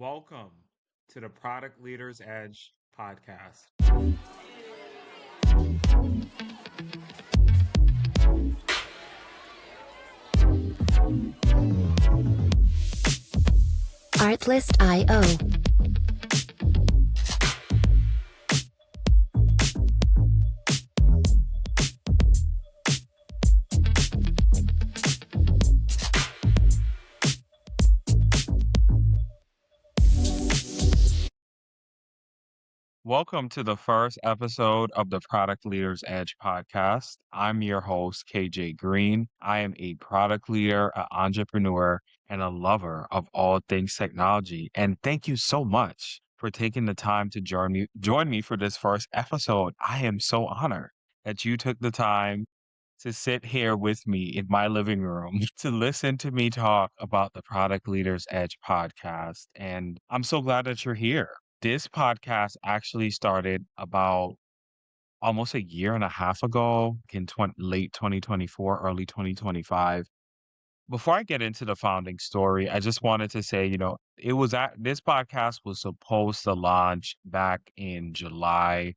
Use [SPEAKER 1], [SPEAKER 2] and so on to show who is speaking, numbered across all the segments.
[SPEAKER 1] Welcome to the Product Leaders Edge podcast.
[SPEAKER 2] Artlist.io.
[SPEAKER 1] Welcome to the first episode of the Product Leaders Edge podcast. I'm your host, KJ Green. I am a product leader, an entrepreneur, and a lover of all things technology. And thank you so much for taking the time to join me for this first episode. I am so honored that you took the time to sit here with me in my living room to listen to me talk about the Product Leaders Edge podcast. And I'm so glad that you're here. This podcast actually started about almost a year and a half ago in late 2024, early 2025. Before I get into the founding story, I just wanted to say, this podcast was supposed to launch back in July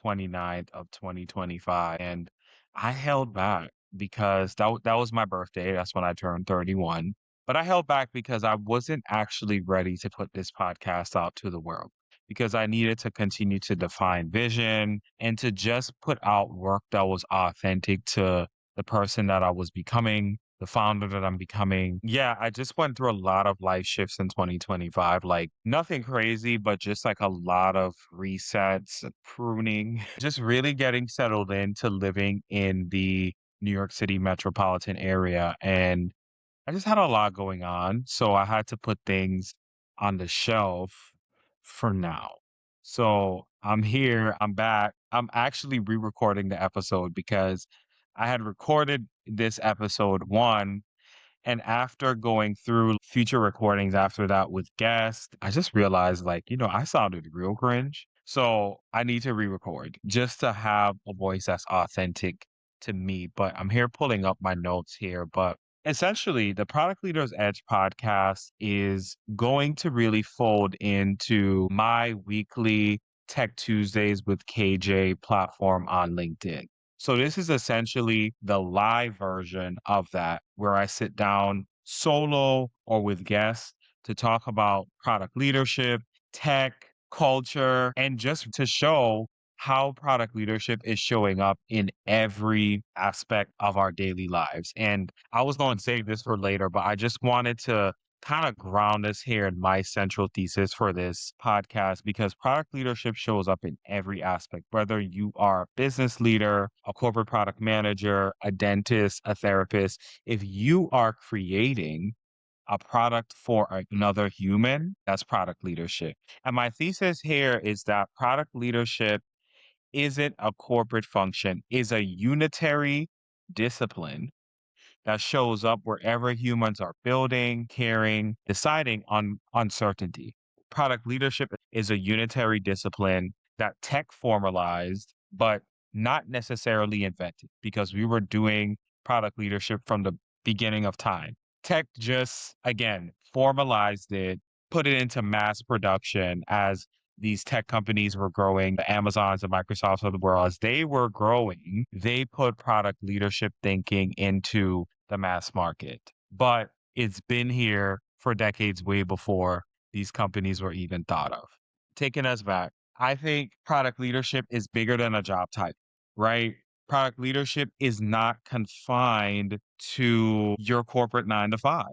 [SPEAKER 1] 29th of 2025. And I held back because that was my birthday. That's when I turned 31. But I held back because I wasn't actually ready to put this podcast out to the world because I needed to continue to define vision and to just put out work that was authentic to the person that I was becoming, the founder that I'm becoming. Yeah, I just went through a lot of life shifts in 2025, like nothing crazy, but just like a lot of resets, pruning, just really getting settled into living in the New York City metropolitan area. And I just had a lot going on. So I had to put things on the shelf for now. So I'm here, I'm back. I'm actually re recording the episode because I had recorded this episode one. And after going through future recordings after that with guests, I just realized, I sounded real cringe. So I need to re record just to have a voice that's authentic to me. But I'm here pulling up my notes here. But essentially, the Product Leaders Edge podcast is going to really fold into my weekly Tech Tuesdays with KJ platform on LinkedIn. So this is essentially the live version of that, where I sit down solo or with guests to talk about product leadership, tech, culture, and just to show how product leadership is showing up in every aspect of our daily lives. And I was going to save this for later, but I just wanted to kind of ground us here in my central thesis for this podcast because product leadership shows up in every aspect, whether you are a business leader, a corporate product manager, a dentist, a therapist. If you are creating a product for another human, that's product leadership. And my thesis here is that product leadership isn't a corporate function, is a unitary discipline that shows up wherever humans are building, caring, deciding on uncertainty. Product leadership is a unitary discipline that tech formalized, but not necessarily invented because we were doing product leadership from the beginning of time. Tech just, again, formalized it, put it into mass production as these tech companies were growing, the Amazons and Microsofts of the world, as they were growing, they put product leadership thinking into the mass market. But it's been here for decades way before these companies were even thought of. Taking us back, I think product leadership is bigger than a job type, right? Product leadership is not confined to your corporate 9 to 5.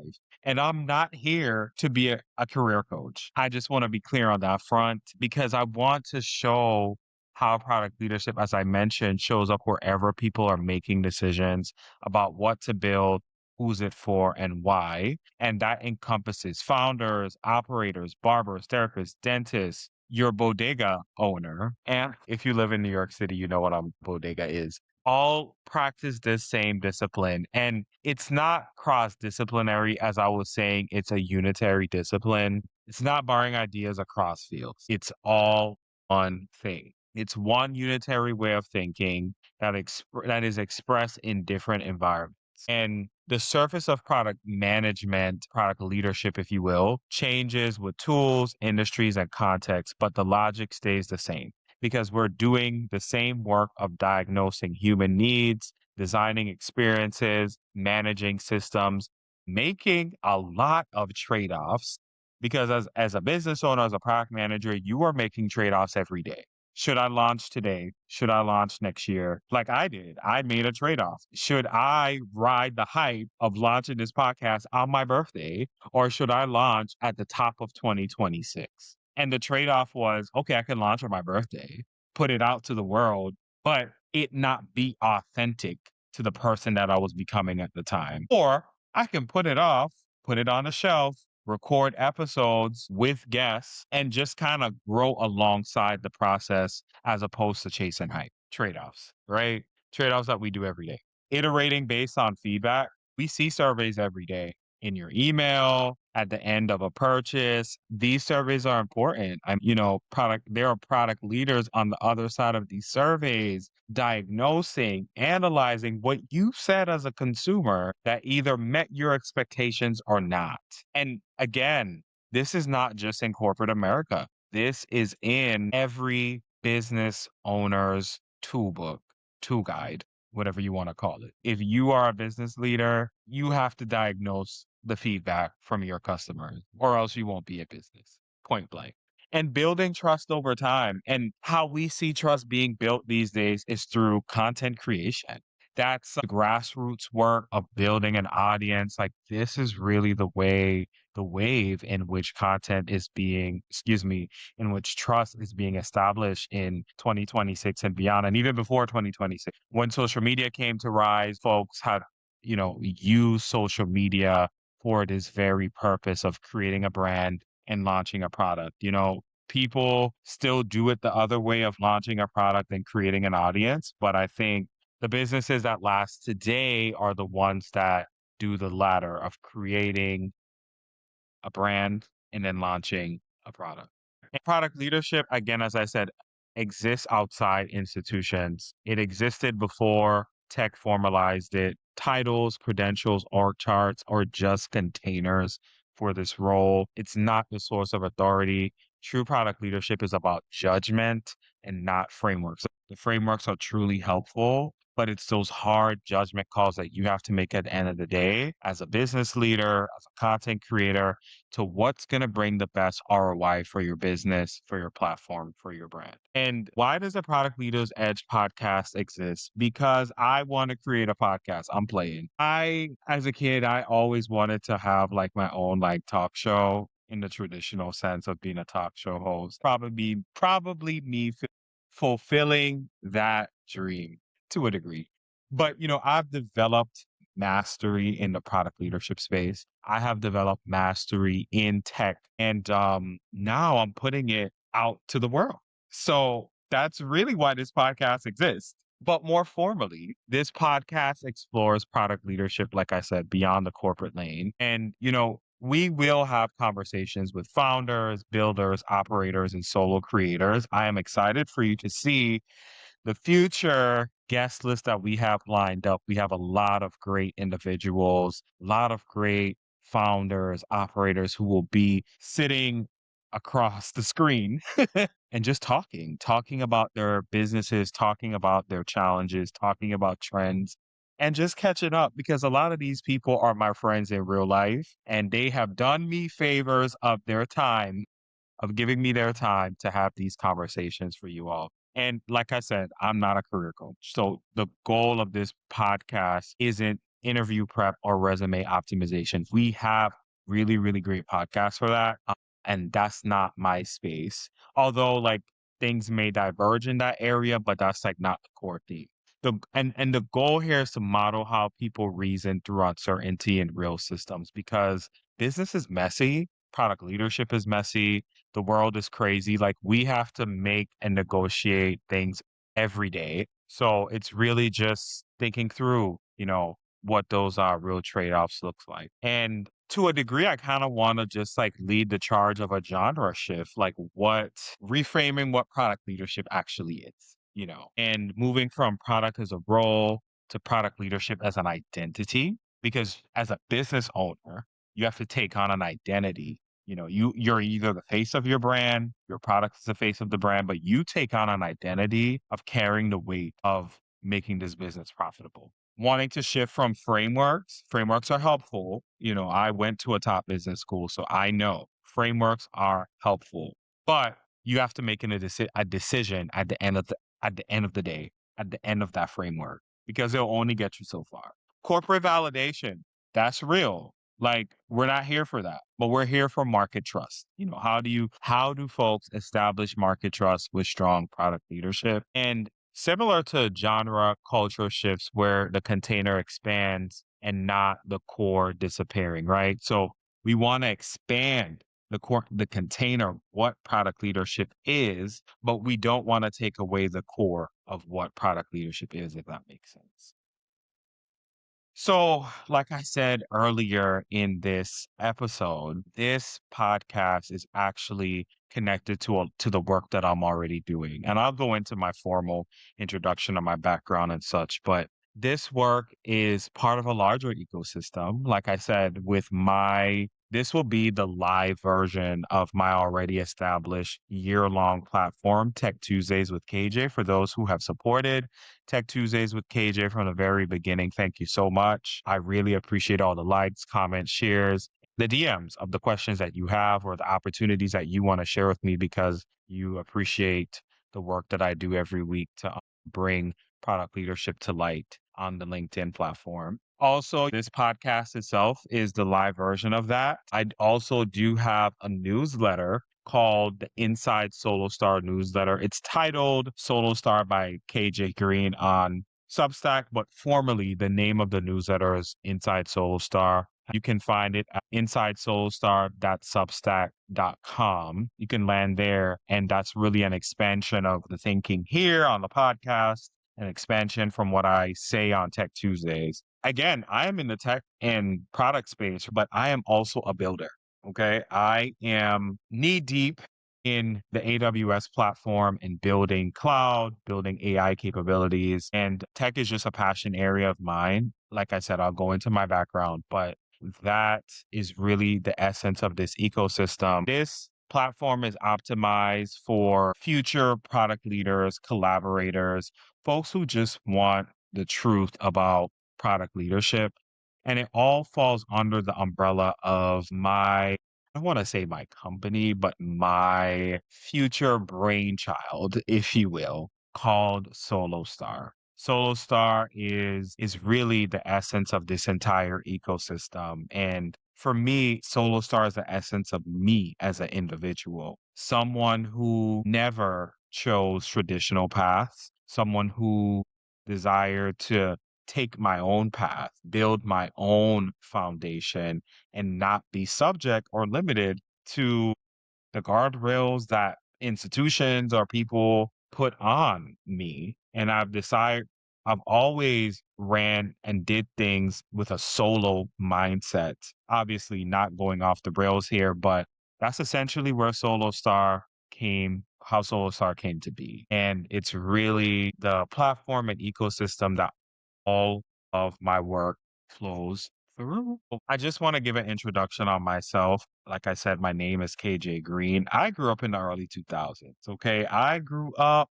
[SPEAKER 1] And I'm not here to be a career coach. I just want to be clear on that front because I want to show how product leadership, as I mentioned, shows up wherever people are making decisions about what to build, who's it for, and why. And that encompasses founders, operators, barbers, therapists, dentists, your bodega owner. And if you live in New York City, you know what a bodega is. All practice this same discipline. And it's not cross-disciplinary, as I was saying, it's a unitary discipline. It's not borrowing ideas across fields. It's all one thing. It's one unitary way of thinking that is expressed in different environments. And the surface of product management, product leadership, if you will, changes with tools, industries, and context, but the logic stays the same because we're doing the same work of diagnosing human needs, designing experiences, managing systems, making a lot of trade-offs. Because as a business owner, as a product manager, you are making trade-offs every day. Should I launch today? Should I launch next year? Like I did. I made a trade-off. Should I ride the hype of launching this podcast on my birthday, or should I launch at the top of 2026? And the trade-off was, okay, I can launch on my birthday, put it out to the world, but it not be authentic to the person that I was becoming at the time. Or I can put it off, put it on a shelf, record episodes with guests, and just kind of grow alongside the process as opposed to chasing hype. Trade offs, right? Trade offs that we do every day. Iterating based on feedback. We see surveys every day in your email, at the end of a purchase. These surveys are important. There are product leaders on the other side of these surveys diagnosing, analyzing what you said as a consumer that either met your expectations or not. And again, this is not just in corporate America. This is in every business owner's toolbook, tool guide, whatever you want to call it. If you are a business leader, you have to diagnose the feedback from your customers, or else you won't be a business, point blank. And building trust over time. And how we see trust being built these days is through content creation. That's the grassroots work of building an audience. Like, this is really the wave in which content is being, excuse me, in which trust is being established in 2026 and beyond. And even before 2026, when social media came to rise, folks had, used social media for this very purpose of creating a brand and launching a product. People still do it the other way of launching a product and creating an audience. But I think the businesses that last today are the ones that do the latter of creating a brand and then launching a product. And product leadership, again, as I said, exists outside institutions. It existed before tech formalized it. Titles, credentials, org charts are just containers for this role. It's not the source of authority. True product leadership is about judgment and not frameworks. The frameworks are truly helpful, but it's those hard judgment calls that you have to make at the end of the day as a business leader, as a content creator, to what's going to bring the best ROI for your business, for your platform, for your brand. And why does the Product Leaders Edge podcast exist? Because I want to create a podcast. I'm playing. As a kid, I always wanted to have like my own like talk show in the traditional sense of being a talk show host. Probably me fulfilling that dream to a degree. But, I've developed mastery in the product leadership space. I have developed mastery in tech, and now I'm putting it out to the world. So that's really why this podcast exists. But more formally, this podcast explores product leadership, like I said, beyond the corporate lane. And, we will have conversations with founders, builders, operators, and solo creators. I am excited for you to see the future guest list that we have lined up. We have a lot of great individuals, a lot of great founders, operators who will be sitting across the screen and just talking about their businesses, talking about their challenges, talking about trends, and just catching up because a lot of these people are my friends in real life and they have done me favors of their time of giving me their time to have these conversations for you all. And like I said, I'm not a career coach. So the goal of this podcast isn't interview prep or resume optimization. We have really, really great podcasts for that. And that's not my space. Although like things may diverge in that area, but that's like not the core theme. And the goal here is to model how people reason through uncertainty in real systems because business is messy, product leadership is messy, the world is crazy. Like we have to make and negotiate things every day. So it's really just thinking through, what those real trade-offs looks like. And to a degree, I kind of want to just like lead the charge of a genre shift, like what reframing what product leadership actually is, and moving from product as a role to product leadership as an identity because as a business owner, you have to take on an identity. You're either the face of your brand, your product is the face of the brand, but you take on an identity of carrying the weight of making this business profitable. Wanting to shift from frameworks are helpful. I went to a top business school, so I know frameworks are helpful, but you have to make a decision at the end of the day, at the end of that framework, because it'll only get you so far. Corporate validation, that's real. Like, we're not here for that, but we're here for market trust. How do folks establish market trust with strong product leadership? And similar to genre cultural shifts where the container expands and not the core disappearing, right? So we want to expand the container, what product leadership is, but we don't want to take away the core of what product leadership is, if that makes sense. So, like I said earlier in this episode, this podcast is actually connected to the work that I'm already doing. And I'll go into my formal introduction of my background and such, but this work is part of a larger ecosystem. Like I said, this will be the live version of my already established year-long platform, Tech Tuesdays with KJ, for those who have supported Tech Tuesdays with KJ from the very beginning. Thank you so much. I really appreciate all the likes, comments, shares, the DMs of the questions that you have or the opportunities that you want to share with me because you appreciate the work that I do every week to bring product leadership to light on the LinkedIn platform. Also, this podcast itself is the live version of that. I also do have a newsletter called the Inside Solo Star newsletter. It's titled Solo Star by KJ Green on Substack, but formally the name of the newsletter is Inside Solo Star. You can find it at insidesolostar.substack.com. You can land there, and that's really an expansion of the thinking here on the podcast, an expansion from what I say on Tech Tuesdays. Again, I am in the tech and product space, but I am also a builder. Okay. I am knee deep in the AWS platform and building cloud, building AI capabilities. And tech is just a passion area of mine. Like I said, I'll go into my background, but that is really the essence of this ecosystem. This platform is optimized for future product leaders, collaborators, folks who just want the truth about product leadership. And it all falls under the umbrella of I don't want to say my company, but my future brainchild, if you will, called Solo Star. Solo Star is really the essence of this entire ecosystem. And for me, Solo Star is the essence of me as an individual, someone who never chose traditional paths, someone who desired to take my own path, build my own foundation, and not be subject or limited to the guardrails that institutions or people put on me. And I've always ran and did things with a solo mindset. Obviously, not going off the rails here, but that's essentially where how Solo Star came to be. And it's really the platform and ecosystem that all of my work flows through. I just want to give an introduction on myself. Like I said, my name is KJ Green. I grew up in the early 2000s. Okay. I grew up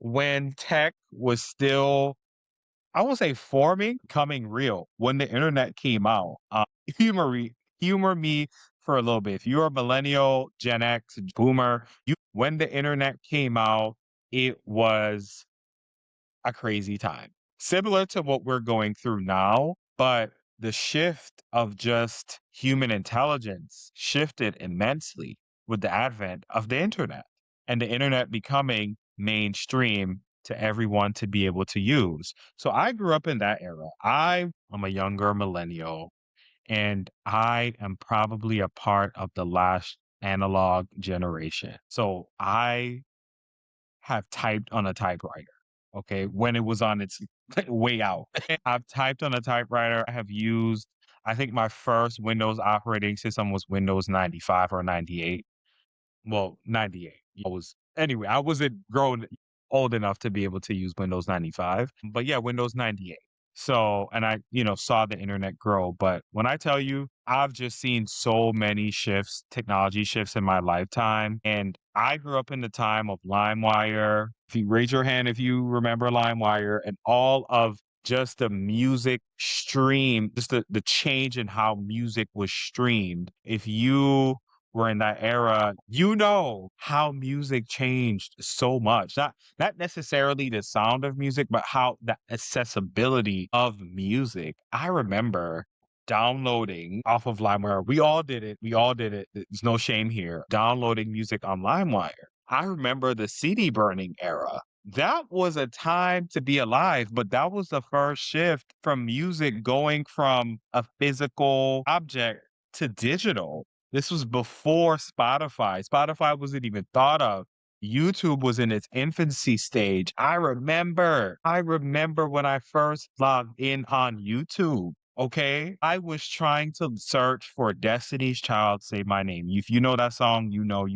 [SPEAKER 1] when tech was still, I won't say forming, coming real. When the internet came out, humor me for a little bit. If you're a millennial, Gen X, boomer, when the internet came out, it was a crazy time. Similar to what we're going through now, but the shift of just human intelligence shifted immensely with the advent of the internet and the internet becoming mainstream to everyone to be able to use. So I grew up in that era. I am a younger millennial and I am probably a part of the last analog generation. So I have typed on a typewriter, okay, when it was on its way out. I've typed on a typewriter. I think my first Windows operating system was Windows 95 or 98. Well, 98. Anyway, I wasn't grown old enough to be able to use Windows 95, but yeah, Windows 98. So, and I, saw the internet grow. But when I tell you, I've just seen so many shifts, technology shifts in my lifetime. And I grew up in the time of LimeWire. If you raise your hand, if you remember LimeWire and all of just the music stream, just the change in how music was streamed. If you were in that era, you know how music changed so much. Not necessarily the sound of music, but how the accessibility of music. I remember downloading off of LimeWire. We all did it. We all did it. There's no shame here. Downloading music on LimeWire. I remember the CD burning era. That was a time to be alive, but that was the first shift from music going from a physical object to digital. This was before Spotify. Spotify wasn't even thought of. YouTube was in its infancy stage. I remember when I first logged in on YouTube. Okay. I was trying to search for Destiny's Child Say My Name. If you know that song, you know.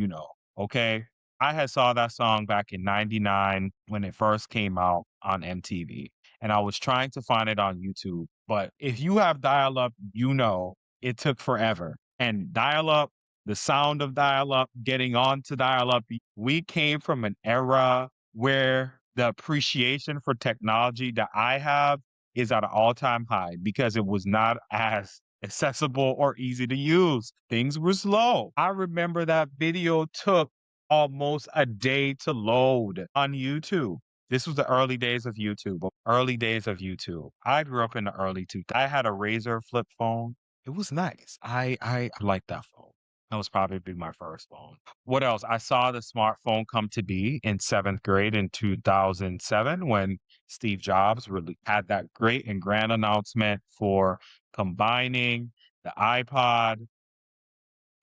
[SPEAKER 1] Okay. I had saw that song back in 99 when it first came out on MTV. And I was trying to find it on YouTube. But if you have dial up, you know it took forever. And dial up, the sound of dial up, getting on to dial up, we came from an era where the appreciation for technology that I have is at an all-time high because it was not as accessible or easy to use. Things were slow. I remember that video took almost a day to load on YouTube. This was the early days of YouTube. Early days of YouTube. I grew up in the early two. I had a Razor flip phone. It was nice. I liked that phone. That was probably my first phone. What else? I saw the smartphone come to be in seventh grade in 2007 when Steve Jobs really had that great and grand announcement for combining the iPod,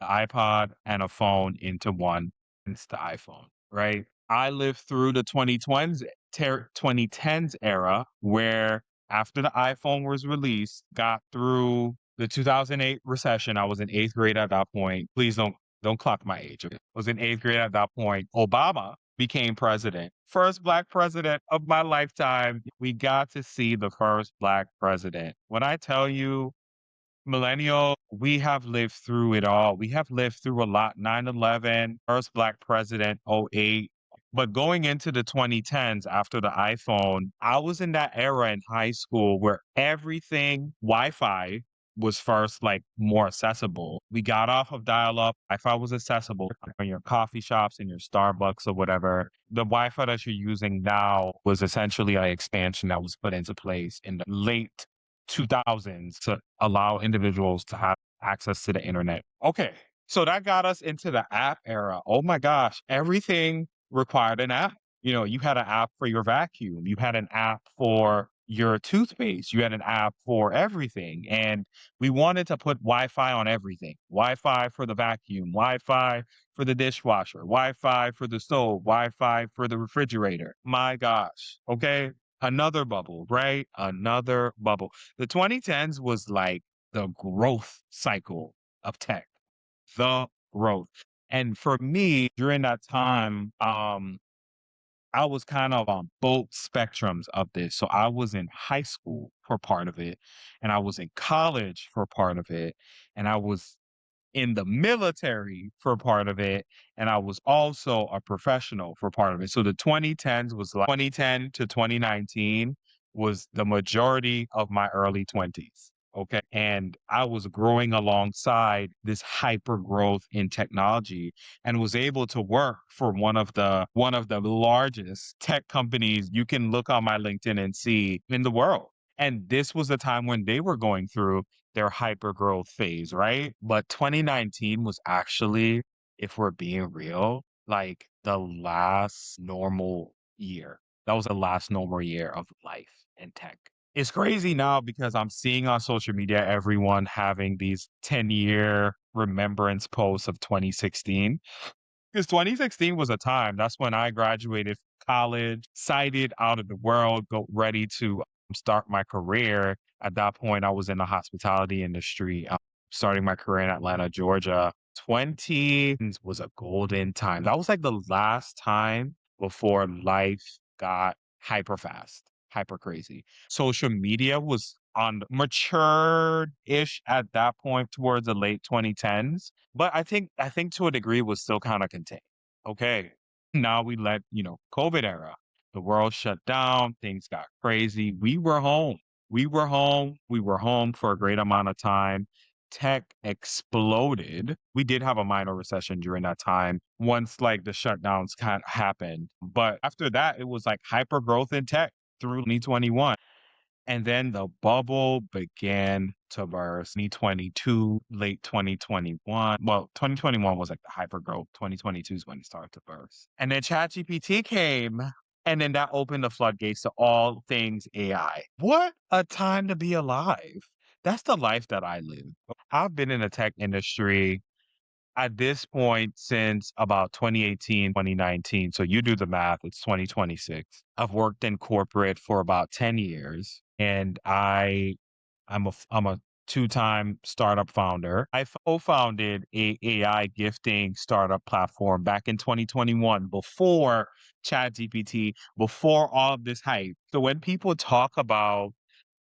[SPEAKER 1] and a phone into one. It's the iPhone, right? I lived through the 2010s era where after the iPhone was released, got through the 2008 recession. I was in eighth grade at that point. Please don't clock my age. Okay? I was in eighth grade at that point. Obama became president. First black president of my lifetime. We got to see the first black president. When I tell you millennial, we have lived through it all. We have lived through a lot. 9/11, first black president, '08. But going into the 2010s after the iPhone, I was in that era in high school where everything Wi-Fi was first like more accessible. We got off of dial-up. Wi-Fi was accessible in your coffee shops, in your Starbucks or whatever. The Wi-Fi that you're using now was essentially an expansion that was put into place in the late 2000s to allow individuals to have access to the internet. Okay, so that got us into the app era. Oh my gosh, everything required an app. You had an app for your vacuum, you had an app for your toothpaste, you had an app for everything. And we wanted to put Wi Fi on everything. Wi Fi for the vacuum, Wi Fi for the dishwasher, Wi Fi for the stove, Wi Fi for the refrigerator. My gosh. Okay. Another bubble, right? Another bubble. The 2010s was like the growth cycle of tech, the growth. And for me, during that time, I was kind of on both spectrums of this. So I was in high school for part of it, and I was in college for part of it, and I was in the military for part of it, and I was also a professional for part of it. So the 2010s was like 2010 to 2019 was the majority of my early 20s. Okay. And I was growing alongside this hyper growth in technology and was able to work for one of the largest tech companies you can look on my LinkedIn and see in the world. And this was the time when they were going through their hyper growth phase, right? But 2019 was actually, if we're being real, like the last normal year. That was the last normal year of life in tech. It's crazy now because I'm seeing on social media everyone having these 10-year remembrance posts of 2016. Because 2016 was a time, that's when I graduated college, excited out of the world, go ready to start my career. At that point, I was in the hospitality industry, starting my career in Atlanta, Georgia. 20 was a golden time. That was like the last time before life got hyper fast. hyper crazy. Social media was on matured-ish at that point towards the late 2010s, but I think to a degree was still kind of contained. Okay, now we let, COVID era, the world shut down, things got crazy. We were home. We were home for a great amount of time. Tech exploded. We did have a minor recession during that time once like the shutdowns kind of happened. But after that, it was like hyper growth in tech through 2021. And then the bubble began to burst 2022, late 2021. Well, 2021 was like the hyper growth. 2022 is when it started to burst. And then ChatGPT came, and then that opened the floodgates to all things AI. What a time to be alive. That's the life that I live. I've been in the tech industry at this point since about 2018, 2019. So you do the math, it's 2026. I've worked in corporate for about 10 years and I'm a two-time startup founder. I co-founded a AI gifting startup platform back in 2021 before ChatGPT, before all of this hype. So when people talk about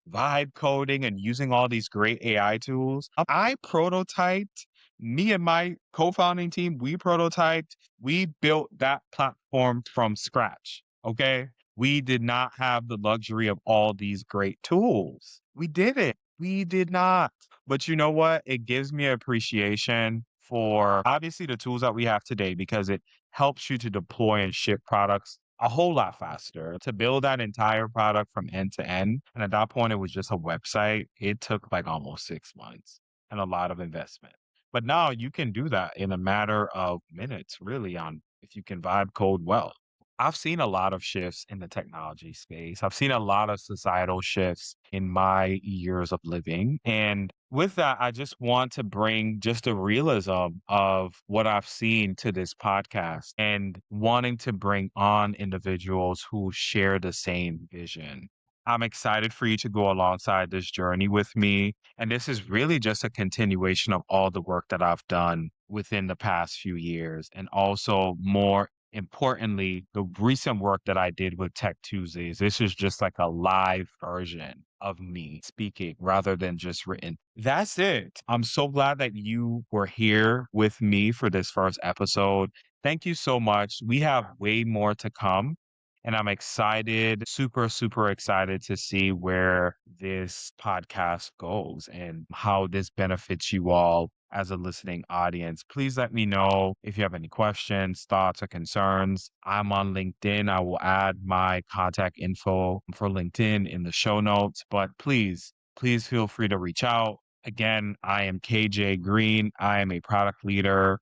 [SPEAKER 1] vibe coding and using all these great AI tools. I prototyped, me and my co-founding team, we built that platform from scratch. Okay. We did not have the luxury of all these great tools. We did it. We did not. But you know what? It gives me appreciation for obviously the tools that we have today because it helps you to deploy and ship products a whole lot faster. To build that entire product from end to end, and at that point, it was just a website. It took like almost 6 months and a lot of investment. But now you can do that in a matter of minutes, really, on if you can vibe code well. I've seen a lot of shifts in the technology space. I've seen a lot of societal shifts in my years of living. And with that, I just want to bring just a realism of what I've seen to this podcast and wanting to bring on individuals who share the same vision. I'm excited for you to go alongside this journey with me. And this is really just a continuation of all the work that I've done within the past few years. And also, more importantly, the recent work that I did with Tech Tuesdays. This is just like a live version of me speaking rather than just written. That's it. I'm so glad that you were here with me for this first episode. Thank you so much. We have way more to come. And I'm excited, super, super excited to see where this podcast goes and how this benefits you all as a listening audience. Please let me know if you have any questions, thoughts, or concerns. I'm on LinkedIn. I will add my contact info for LinkedIn in the show notes, but please feel free to reach out. Again, I am KJ Green. I am a product leader,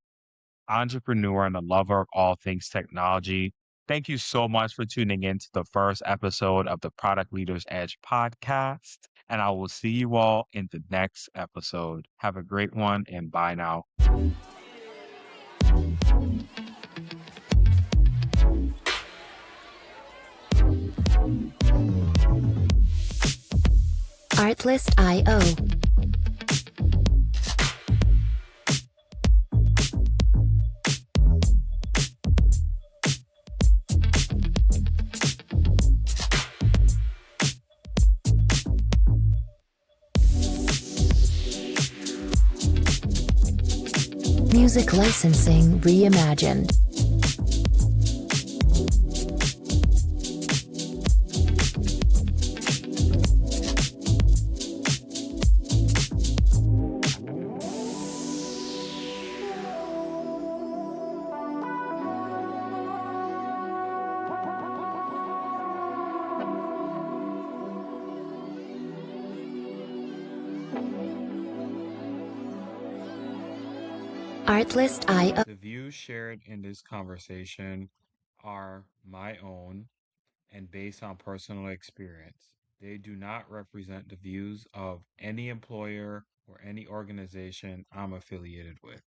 [SPEAKER 1] entrepreneur, and a lover of all things technology. Thank you so much for tuning in to the first episode of the Product Leaders Edge podcast. And I will see you all in the next episode. Have a great one and bye now.
[SPEAKER 2] Artlist.io. Music licensing reimagined. Artlist.io.
[SPEAKER 1] The views shared in this conversation are my own and based on personal experience. They do not represent the views of any employer or any organization I'm affiliated with.